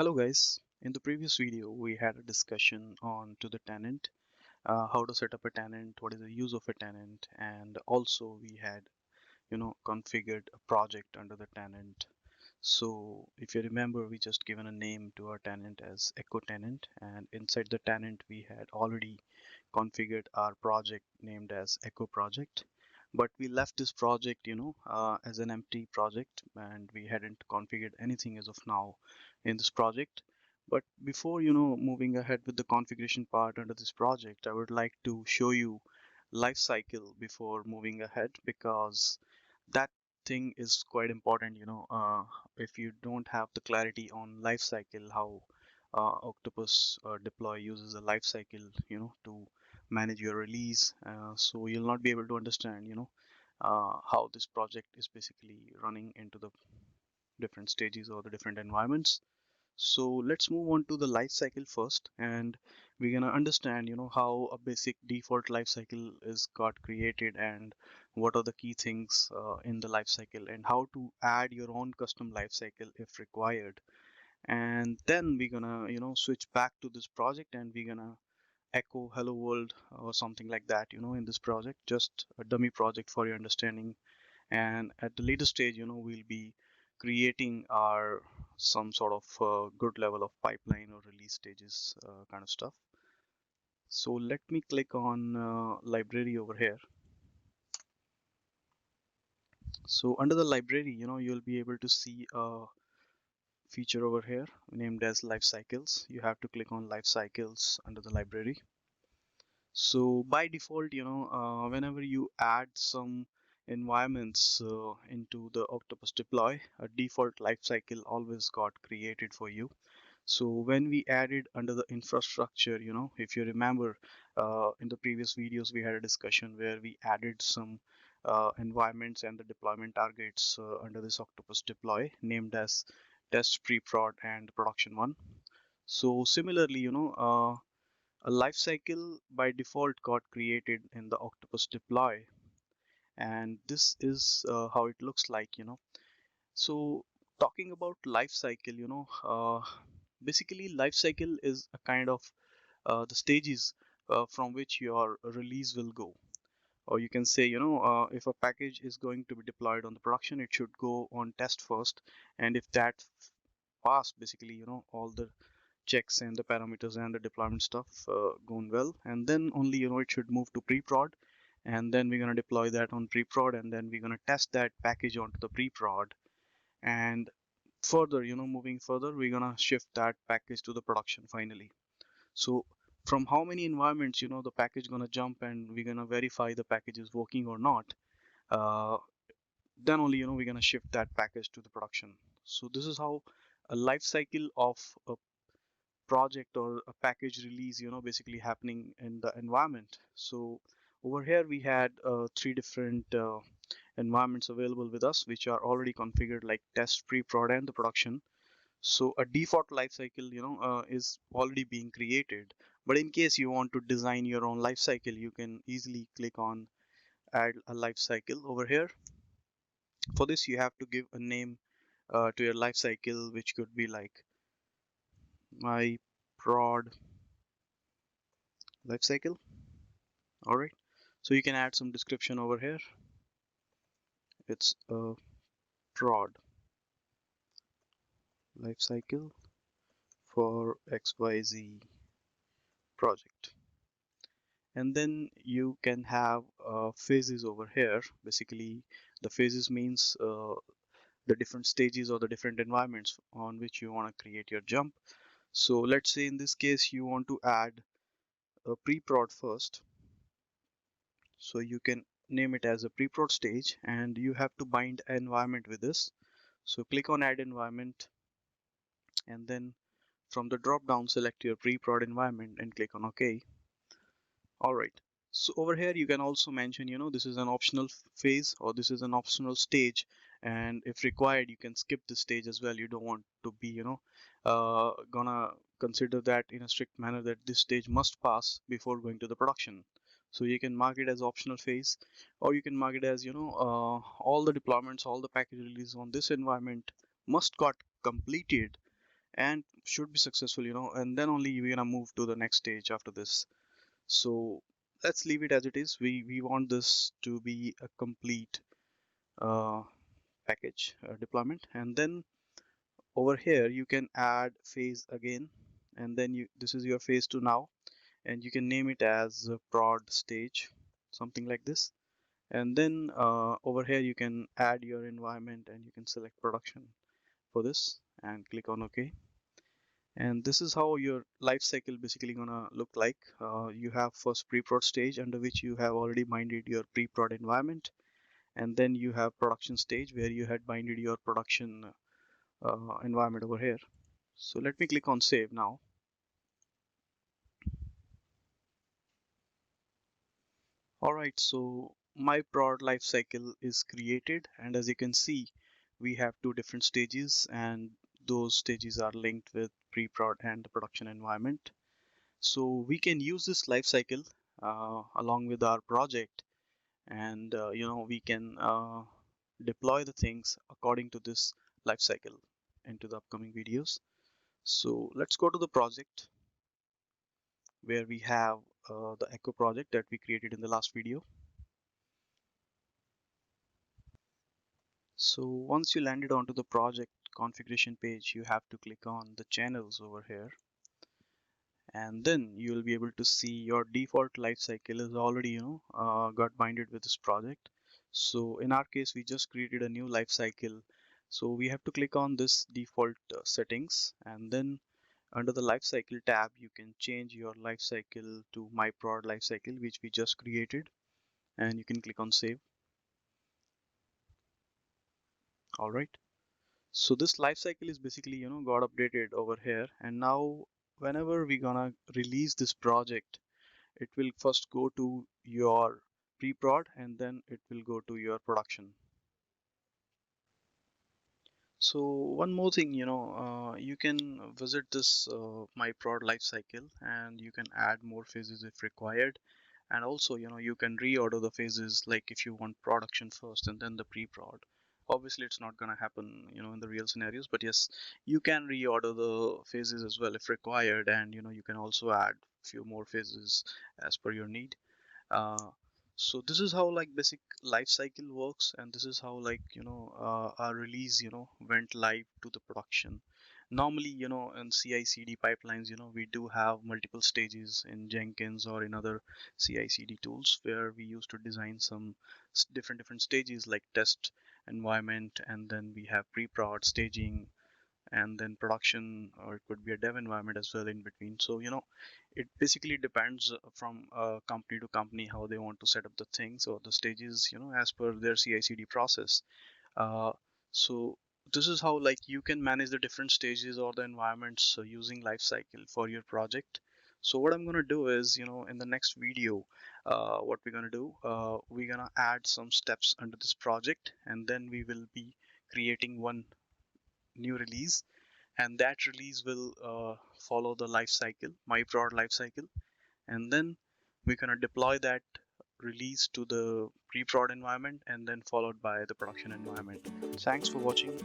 Hello guys, in the previous video we had a discussion on to the tenant, how to set up a tenant, what is the use of a tenant, and also we had configured a project under the tenant. So if you remember, we just given a name to our tenant as echo tenant, and inside the tenant we had already configured our project named as echo project, but we left this project as an empty project, and we hadn't configured anything as of now in this project. But before moving ahead with the configuration part under this project, I would like to show you life cycle before moving ahead, because that thing is quite important. If you don't have the clarity on life cycle, how Octopus deploy uses a life cycle to manage your release, so you'll not be able to understand how this project is basically running into the different stages or the different environments. So let's move on to the life cycle first, and we're gonna understand how a basic default life cycle is got created, and what are the key things in the life cycle, and how to add your own custom life cycle if required. And then we're gonna switch back to this project, and we're gonna echo hello world or something like that in this project, just a dummy project for your understanding. And at the later stage we'll be creating our some sort of good level of pipeline or release stages kind of stuff. So let me click on library over here. So under the library you'll be able to see a feature over here named as LifeCycles. You have to click on LifeCycles under the library. So by default, whenever you add some environments into the Octopus deploy, a default lifecycle always got created for you. So when we added under the infrastructure, if you remember, in the previous videos, we had a discussion where we added some environments and the deployment targets under this Octopus deploy named as test, pre-prod, and production one. So similarly, a lifecycle by default got created in the Octopus deploy, and this is how it looks like. So talking about lifecycle, basically lifecycle is a kind of the stages from which your release will go. Or you can say, if a package is going to be deployed on the production, it should go on test first, and if that pass, basically, all the checks and the parameters and the deployment stuff going well, and then only it should move to pre-prod, and then we're going to deploy that on pre-prod, and then we're going to test that package onto the pre-prod, and further moving further, we're going to shift that package to the production finally. So from how many environments the package going to jump, and we're going to verify the package is working or not, uh, then only we're going to shift that package to the production. So this is how a life cycle of a project or a package release basically happening in the environment. So over here we had three different environments available with us, which are already configured, like test, pre-prod, and the production. So a default lifecycle is already being created, but in case you want to design your own lifecycle, you can easily click on add a lifecycle over here. For this you have to give a name to your lifecycle, which could be like my prod lifecycle. All right, so you can add some description over here. It's a prod lifecycle for XYZ project, and then you can have phases over here. Basically the phases means the different stages or the different environments on which you want to create your jump. So let's say in this case you want to add a pre-prod first, so you can name it as a pre-prod stage, and you have to bind an environment with this. So click on add environment, and then from the drop down select your pre-prod environment and click on OK. All right, so over here you can also mention this is an optional phase, or this is an optional stage, and if required you can skip this stage as well. You don't want to be gonna consider that in a strict manner that this stage must pass before going to the production. So you can mark it as optional phase, or you can mark it as all the deployments, all the package release on this environment must got completed, and should be successful, and then only we're gonna move to the next stage after this. So let's leave it as it is. We want this to be a complete uh, package deployment, and then over here you can add phase again, and then this is your phase 2 now, and you can name it as a prod stage, something like this. And then over here you can add your environment, and you can select production for this and click on OK. And this is how your life cycle basically gonna look like. You have first pre-prod stage, under which you have already binded your pre-prod environment, and then you have production stage where you had binded your production environment over here. So let me click on save now. Alright, so my prod life cycle is created, and as you can see, we have two different stages, and those stages are linked with pre-prod and the production environment. So we can use this life cycle along with our project, and we can deploy the things according to this life cycle into the upcoming videos. So let's go to the project where we have the Echo project that we created in the last video. So once you landed onto the project configuration page, you have to click on the channels over here, and then you will be able to see your default lifecycle is already got binded with this project. So in our case, we just created a new lifecycle, so we have to click on this default settings, and then under the lifecycle tab you can change your lifecycle to my prod lifecycle, which we just created, and you can click on save. All right, so this lifecycle is basically got updated over here, and now whenever we gonna release this project, it will first go to your pre-prod, and then it will go to your production. So one more thing, you can visit this my prod lifecycle, and you can add more phases if required. And also, you can reorder the phases, like if you want production first and then the pre-prod. Obviously it's not going to happen in the real scenarios, but yes, you can reorder the phases as well if required, and you can also add few more phases as per your need. uh, so this is how like basic life cycle works, and this is how like our release went live to the production. Normally in CI/CD pipelines, we do have multiple stages in Jenkins or in other CI/CD tools, where we used to design some different stages like test environment, and then we have pre-prod staging, and then production, or it could be a dev environment as well in between. So it basically depends from company to company how they want to set up the things or the stages as per their CI/CD process. uh, so this is how like you can manage the different stages or the environments using lifecycle for your project. So what I'm going to do is, in the next video, what we're going to do, we're going to add some steps under this project, and then we will be creating one new release, and that release will follow the life cycle, my prod life cycle, and then we're going to deploy that release to the pre-prod environment, and then followed by the production environment. Thanks for watching.